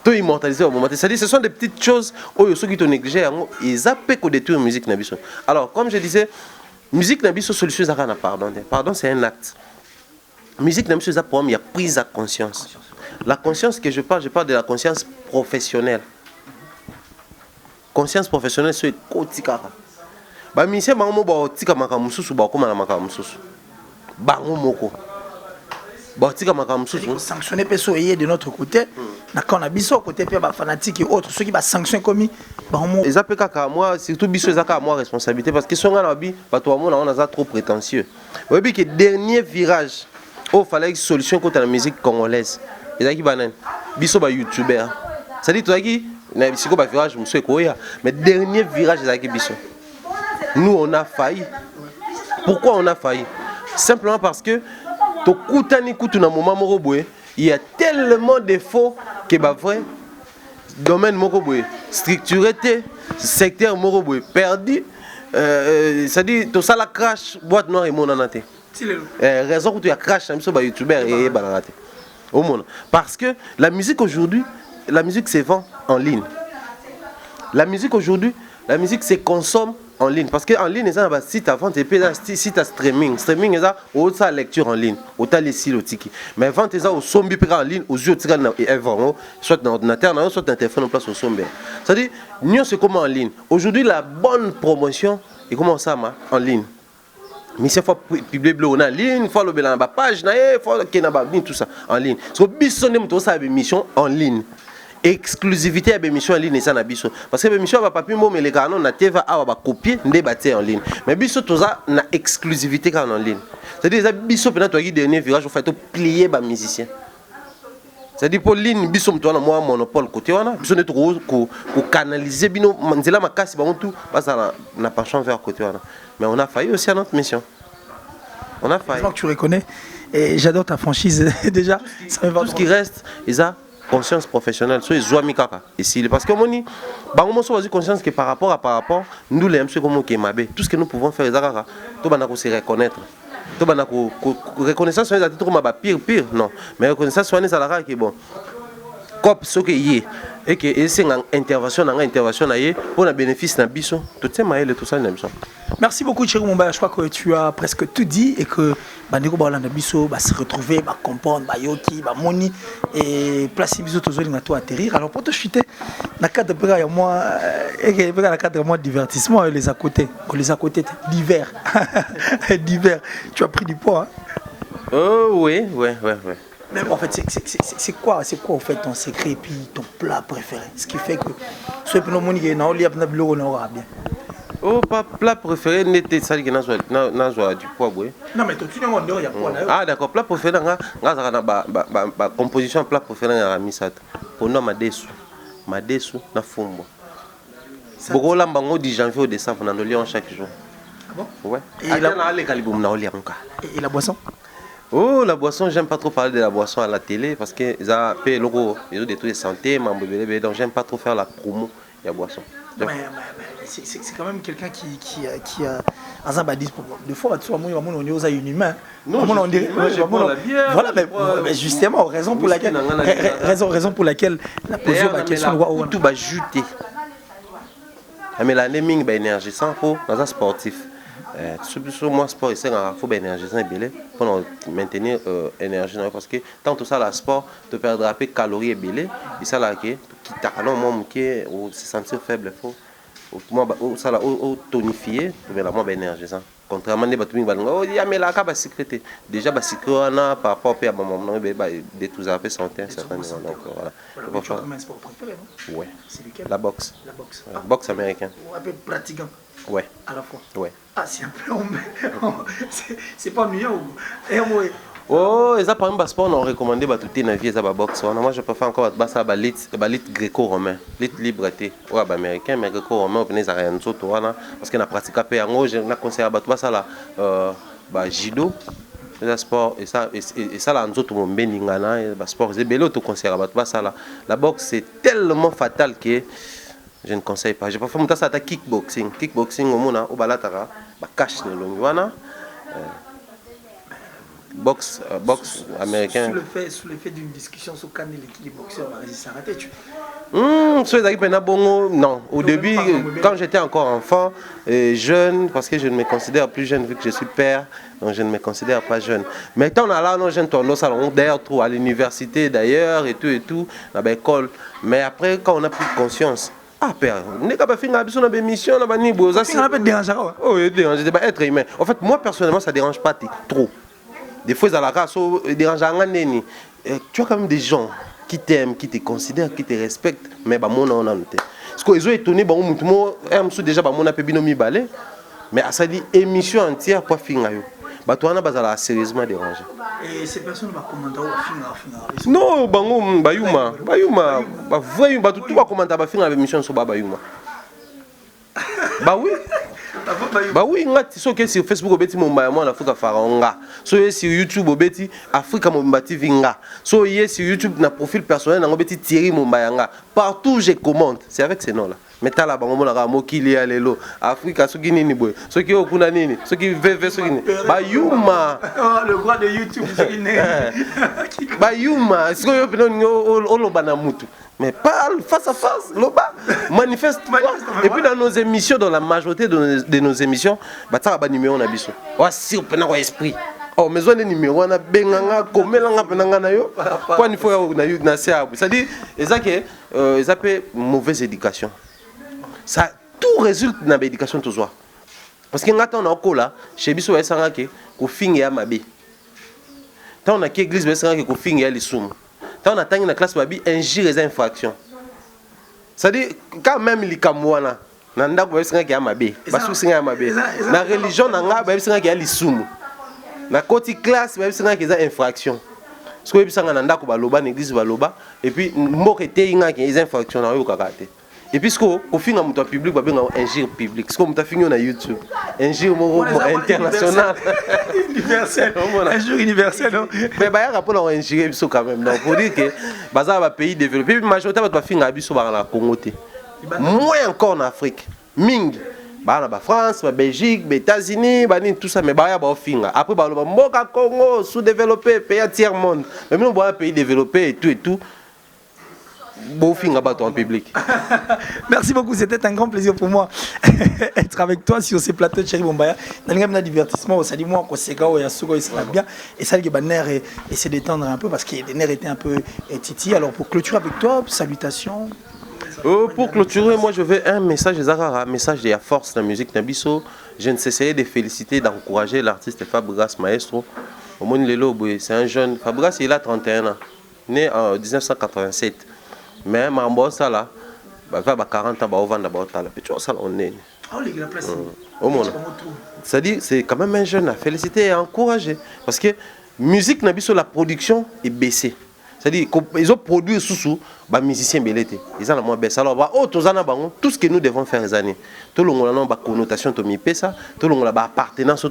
Immortaliser au moment. C'est-à-dire ce sont des petites choses où ceux qui te négligent, ils appellent que détruire musique nabiso. Alors comme je disais, musique nabiso solution à pardon. Pardon c'est un acte. Musique nabiso c'est pour moi il y a prise à conscience. La conscience que je parle de la conscience professionnelle. Conscience professionnelle c'est kotikara. Ba musicien bango ba tika makamususu ba koma na makamususu. Bango moko. Sanctionner personne de notre côté. Quand on a biso côté fanatique et autres, ceux qui va sanctionner commis. Les appels moi surtout biso les moi responsabilité parce que si on a bi on a trop prétentieux. Vous voyez que dernier virage, il fallait une solution contre la musique congolaise. Les qui banan biso ba youtubeur. Ça dit toi qui na bisiko ba virage monsieur koya mais dernier virage les qui biso. Nous on a failli. Pourquoi on a failli? Simplement parce que il y a tellement de défauts que bah vrai domaine moroboé structuré secteur moroboé perdu ça dit tout ça la crash boîte noire et mon anaté raison que tu as crash même sur ba youtubeur et bananaté au monde parce que la musique aujourd'hui la musique se vend en ligne. La musique aujourd'hui la musique se consomme en ligne parce qu'en ligne ils ont un site avant et puis un site à streaming ils ont autre lecture en ligne autant les sites tiki mais avant ils ont au sombi en ligne aux yeux et soit dans ordinateur soit dans téléphone en place au sombi ça dit nous c'est comment en ligne aujourd'hui la bonne promotion et comment ça en ligne mais c'est faut publier blog en ligne faut le dans la page faut qu'il na tout ça en ligne so bisonne tout ça émission en ligne. Exclusivité à l'émission en ligne ça na biso parce que l'émission va pas plus mais les canons na TV a va copier débattre en ligne mais biso tout ça na exclusivité quand en ligne c'est-à-dire ça biso pendant toi qui dernier virage au fait plier ba musicien c'est-à-dire pour ligne biso toi na moi monopole côté wana biso ne trop ko canaliser bino manzela makasi ba tout parce ça na penchant vers côté wana mais on a failli aussi à notre mission on a failli. Que tu reconnais et j'adore ta franchise déjà tout ce qui reste ils a conscience professionnelle so ils mikaka ici parce que moni bango so vazi conscience que par rapport nous les monsieur comme ke mabe tout ce que nous pouvons faire ezaka to bana ko se reconnaître to bana ko reconnaissance wana to ma ba pire non mais reconnaissance wana ça la que bon cop ce que y et que c'est une intervention na yé pour le bénéfice na biso tout ça maël tout ça na biso. Merci beaucoup Thierry Mumba, je crois que tu as presque tout dit et que bandeko ba landa biso ba se retrouver ba comprendre ba yoki ba moni et placer biso toujours na toi atterrir. Alors pour te chuter na cadre de moi et que na cadre moi divertissement les à côté d'hiver. D'hiver. Tu as pris du poids hein? Oh oui. Mais en fait, c'est quoi en fait ton secret et puis ton plat préféré? Ce qui fait que ce pneumonie est dans bien. Oh, pas plat préféré n'était ça qui n'a du poids oui. Non mais tu n'as pas de poids là. Ah d'accord, plat préféré na composition plat préféré na misata. Pour nous madesu na fumbo. Beaucoup là bango du janvier au décembre na Lyon chaque jour. Ah bon? Ouais. Et la boisson? Oh, la boisson, j'aime pas trop parler de la boisson à la télé parce que ça fait logo, ils ont des trucs de santé, donc j'aime pas trop faire la promo de la boisson. Mais c'est quand même quelqu'un qui a un badis des fois tu vois moi on est aux humains. Non, on dirait voilà mais justement raison pour laquelle la posture la question tout va juter. Mais la naming ba énergie sans pour dans un sportif. Sur moi sport il faut bien énergie pour maintenir énergie parce que tant tout ça la sport te perdra peu calories et belé et ça là qui t'a non moi qui se sentir faible faut moi ça là tonifier mais la moi bien énergie contrairement des batouing oh il y a mais la capa sécurité déjà ba sécurité par rapport à maman non des tout à fait santé certainement donc voilà tu as comme un sport préféré non? Ouais, c'est lequel? la boxe Ah. boxe américaine Un peu pratiquant ouais à la fois ouais. Ah c'est un peu c'est pas ennuyant oh et ça par exemple sport on recommandé ba tout na vie ça ba boxe moi je préfère encore ça ba lit gréco-romain lit liberté ouais ba américain mais gréco-romain on venait à rien d'autre parce que na pratique peu yango je na conseiller ba tout ça là ba judo c'est un sport et ça là nous autres mon beningana ba sport c'est bello to conseiller ba tout ça là la boxe c'est tellement fatal que je ne conseille pas. Je préfère monter ça à kickboxing. Kickboxing au monde au balatara, ba cache le longwana. Boxe américain. Sous le fait d'une discussion sur quand les boxeurs va s'arrêter tu. Non, au début quand j'étais encore enfant jeune parce que je ne me considère plus jeune vu que je suis père. Donc je ne me considère pas jeune. Mais quand on a là, non, je tourne au salon d'ailleurs, à l'université d'ailleurs et tout, à l'école. Mais après, quand on a pris conscience, ah père, on n'est pas fait une émission, on n'a pas ça dérange. Oh, dérange, c'est pas être humain. En fait, moi personnellement, ça dérange pas trop. Des fois, ça la casse, dérange à un. Tu as quand même des gens qui t'aiment, qui te considèrent, qui te respectent, mais bah mon on a noté. Parce qu'ils ont étonné, bah on déjà bah mon a pébiné mi balé, mais ça dit émission entière pour finir. Bah toi on a basé sérieusement dérangé. Et ces personnes vont commenter au finir. Non, bango bayuma, bah voyons bah tout va commenter bah finir l'émission sur bayuma. Bah oui. Bah oui, sur Facebook obeti Mumba moi Afrika Faronga. Sur YouTube obeti Afrika Mumba TV nga. Sur YouTube na profil personnel na obeti Thierry Mumba nga. Partout je commente, c'est avec ces noms là. Mais t'as là bango la mokili ya lelo. Afrika soki nini boy. Soki okuna nini, soki veve soki nini. Bayuma. Le roi de YouTube soki nini. Bayuma, soki yo peno olobana mutu. Mais parle face à face, loba, manifeste. Et puis dans nos émissions, dans la majorité de nos émissions, ça va numéro on a biso. Ouais, si on peut avoir esprit. Oh, mais on a numéro on a benganga, komelanga penanga na yo. Quoi il faut na seabu. C'est-à-dire, ils appellent mauvaise éducation. Ça tout résulte dans l'éducation toujours. Parce que ngata on a okola, chez biso ya sanga ke ko fingi ya mabe. Tant on a que église ba sanga ke ko fingi ya lisumu. Quand on atteint la classe babi injure les infractions. C'est-à-dire quand même les kamwana nanda ko besinga ki amabe basu singa amabe na religion nanga ba besinga ki lisumu na koti classe ba besinga ki za infraction ce que bisanga nanda ko baloba na église baloba et puis mboke te inga ki les infractions na yo kakate et puis ce qu'au fin en public ba benga injure public ce que muta finyo na YouTube injure international universel injure universel non mais ba ya rapport on injure biso quand même donc pour dire que baza ba pays développé majorité ba finga biso ba na Congo te moins encore en Afrique ming Bah France, bah Belgique, bah États-Unis, bah tout ça, mais bah ya bah finga. Après bah le Mboka Congo, sous-développé, pays à tiers monde. Mais nous bah pays développé et tout. Bon finga bah toi en public. Merci beaucoup, c'était un grand plaisir pour moi être avec toi sur ces plateaux de Thierry Bombaya. Dans le divertissement, ça dit moi qu'on s'est gagné, il sera bien. Et ça, les nerfs essaient d'étendre un peu parce que les nerfs étaient un peu titi. Alors pour clôturer avec toi, salutations. Pour clôturer, moi je veux un message un message de la force de la musique Nabiso. Je ne cesserai de féliciter, d'encourager l'artiste Fabregas Maestro. Au moins c'est un jeune. Fabregas il a 31 ans, né en 1987. Mais Mambo ça là, bah 40 ans, bah on va d'abord là. Puis tu vois ça là on est. Oh les gars, la place. Au monde. C'est-à-dire c'est quand même un jeune à féliciter et à encourager parce que musique Nabiso la production est baissée. C'est-à-dire qu'ils ont produit sous les musiciens bellétés. Ils ont la moins baisse. Alors, tout ce que nous devons faire les années, tout le monde a une connotation, tout le monde a une appartenance,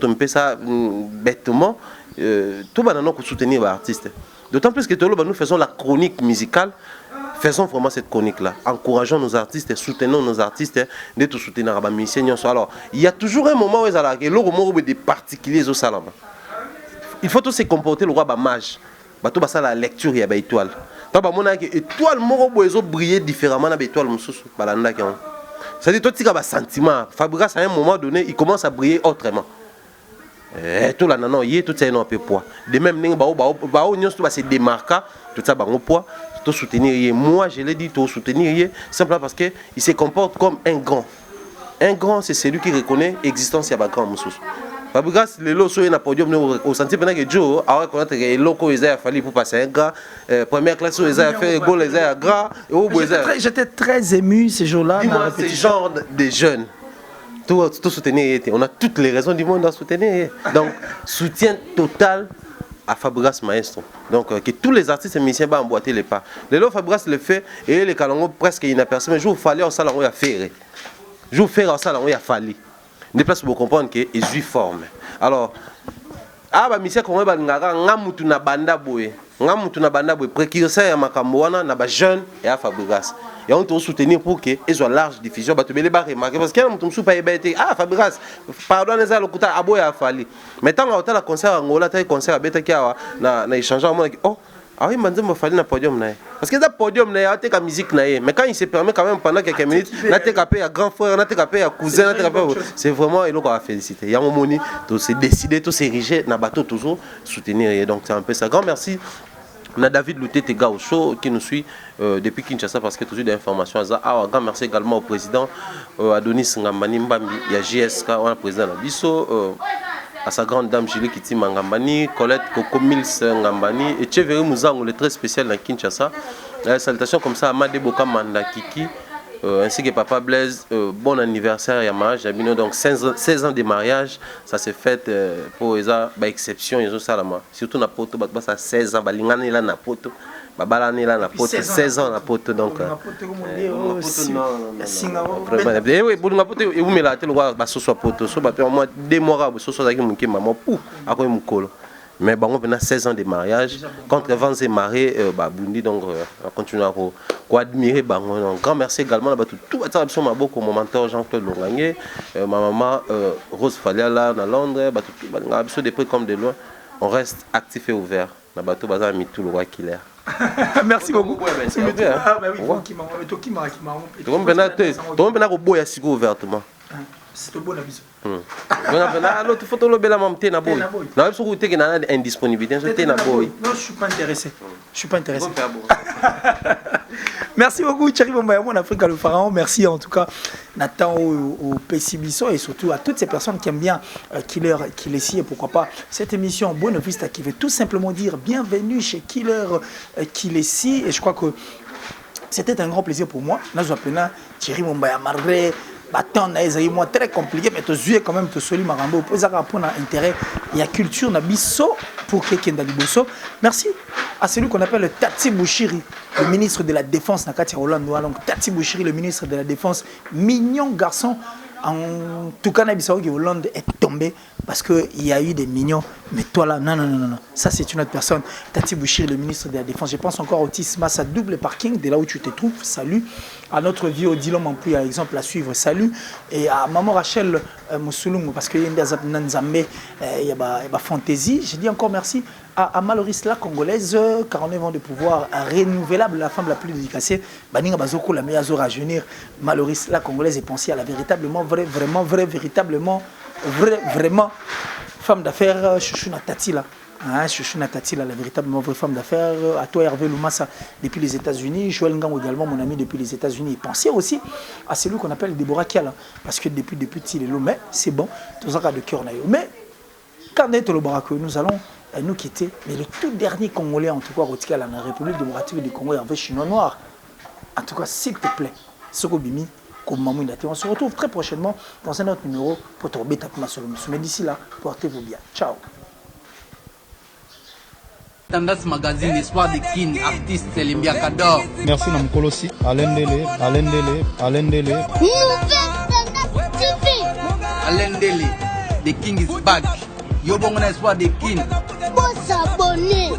bêtement, tout le monde a soutenir les artistes. D'autant plus que nous faisons la chronique musicale, faisons vraiment cette chronique-là. Encourageons nos artistes, soutenons nos artistes, de tout soutenir les musiciens. Alors, il y a toujours un moment où il y a des particuliers au salon. Il faut tous se comporter le roi mage. Bato basa la lecture ya ba étoile. Toi ba mona que étoile moko bozo briller différemment na ba étoile mususu balanda ki on. Ça dit toi tika ba sentiment. Fabregas à un moment donné, il commence à briller autrement. Tout là non, yé tout ça non peu poids. De même ning ba nyos tout ba se démarquer, tout ça ba ngo poids, tout soutenir yé. Moi je l'ai dit tout soutenir yé simplement parce que il se comporte comme un grand. Un grand c'est celui qui reconnaît l'existence ya ba grand mususu. Fabregas les lots sur un podium au senti pendant que Joe a connaître que les locaux ils a fallu pour passer un gars première classe ils a fait goal les a gras et j'étais très ému ces jours-là. Dis-moi ce genre de jeunes tout soutenir on a toutes les raisons du monde à soutenir donc soutien total à Fabregas Maestro. Donc que tous les artistes et musiciens vont emboîter les pas. Les lots Fabregas le fait et les calangos presque inaperçus mais jour fallait en salle on a fait. Jour faire en salle on a fallu. Des places pour comprendre que ils jouent forme. Alors, aba misia ko ba ngaka ngamutu na banda boye. Ngamutu na banda boye précurseur ya makambo wana na ba jeune et à Fabregas. Et on doit soutenir pour que ils ont large diffusion ba to bele ba remarquer parce que na mutu pas ebete Fabregas pardon les lokuta aboya afali. Mais tant on la concert Angola ta concert abeta kiawa na échanger moi oh ah oui, je fallait na podium na. Parce que dans podium na a la musique na. Mais quand il se permet quand même pendant quelques minutes, na te capé à grand frère, na te capé à cousin, na te capé c'est vraiment il faut féliciter. Il y a un moment tout s'est décidé, tout s'ériger na bateau toujours soutenir et donc c'est un peu ça. Grand merci. On a David Louté au show qui nous suit depuis Kinshasa parce que toujours des informations. Grand merci également au président Adonis Ngambani Mbambi, il y a JSK, on a le président Nabiso. À sa grande dame Julie Kiti Mangambani, Colette Coco Mills Ngambani et Tcheveri Mouzango, le très spécial dans Kinshasa. Salutations comme ça à Made Boka Manda Kiki, ainsi que Papa Blaise, bon anniversaire et mariage. Donc 16 ans de mariage, ça s'est fait pour les exceptions, surtout na poto, ça 16 ans, balingani là na poto. Babalani là na poto 16 ans na poto donc oui pour na poto et vous me la tête le roi ba soso poto so ba pe moi 2 mois ba soso zaki munki maman pou akoy mukolo mais bango pena 16 ans de mariage contre vents et marées ba bundi donc on continue à admirer bango donc grand merci également là tout attention ma beaucoup mon mentor Jean-Claude Longangé ma maman Rose Faliala na Londres ba tout ba biso de près comme de loin on reste actif et ouvert na bateau bazar mi tout le roi killer. Merci beaucoup. Ouvertement. C'est le bon avis. L'autre photo, le bel amant, t'es na boy. Non, il y a une indisponibilité. Non, je suis pas intéressé. Je suis pas intéressé. Merci beaucoup, Thierry Bombaya, mon Afrique le Pharaon. Merci en tout cas, Nathan au Pessibiso et surtout à toutes ces personnes qui aiment bien Killer ici et pourquoi pas cette émission Buena Vista qui veut tout simplement dire bienvenue chez Killer ici et je crois que c'était un grand plaisir pour moi. Là, je m'appelle Thierry Bombaya Marre. Bâton moi très compliqué mais tu quand même te soli marambo pour ça pour intérêt il y a culture na biso pour quelqu'un d'aliboso. Merci à celui qu'on appelle le Tati Bouchiri, le ministre de la Défense Nakati Rolando. Donc Tati Bouchiri, le ministre de la Défense, mignon garçon. En tout cas, Nabisaoui Hollande est tombé parce qu'il y a eu des mignons. Mais toi là, non. Ça, c'est une autre personne. Tati Bouchir, le ministre de la Défense. Je pense encore au Tisma, sa double parking, de là où tu te trouves. Salut. À notre vie, au Dilom Ampouy, par exemple, à suivre. Salut. Et à Maman Rachel Moussoulou, parce qu'il y a une Nanzambe, il y a Fantaisie. Je dis encore merci à Maloris, la Congolaise, 49 ans de pouvoir renouvelable, la femme la plus dédicacée. Baninga Bazoko, la meilleure à jeunir. Maloris, la Congolaise, et penser à la véritablement vraiment femme d'affaires, Chouchouna Tati là. Hein, Chouchouna Tati là, la véritablement vraie femme d'affaires. À toi Hervé Loumassa depuis les États-Unis, Joël Ngang également, mon ami depuis les États-Unis. Et pensez aussi à celui qu'on appelle Déborah Kiala, parce que depuis petit il est là, mais c'est bon, tout ça de cœur naïo. Mais quand on est au Barak, nous allons nous quitter. Mais le tout dernier Congolais, en tout cas, dans la République démocratique du Congo, en fait chinois noir. En tout cas, s'il te plaît, Sokobimi. On se retrouve très prochainement dans un autre numéro pour te remettre à sur le monsieur. Mais d'ici là, portez-vous bien. Ciao. Tandas Magazine, Espoir des King, artiste Limbiakador. Merci Namkolosi, Alain Dele. Nouvelle Tendance TV. Alain Dele, the King is back. Yobongo na Espoir des King. Faut s'abonner.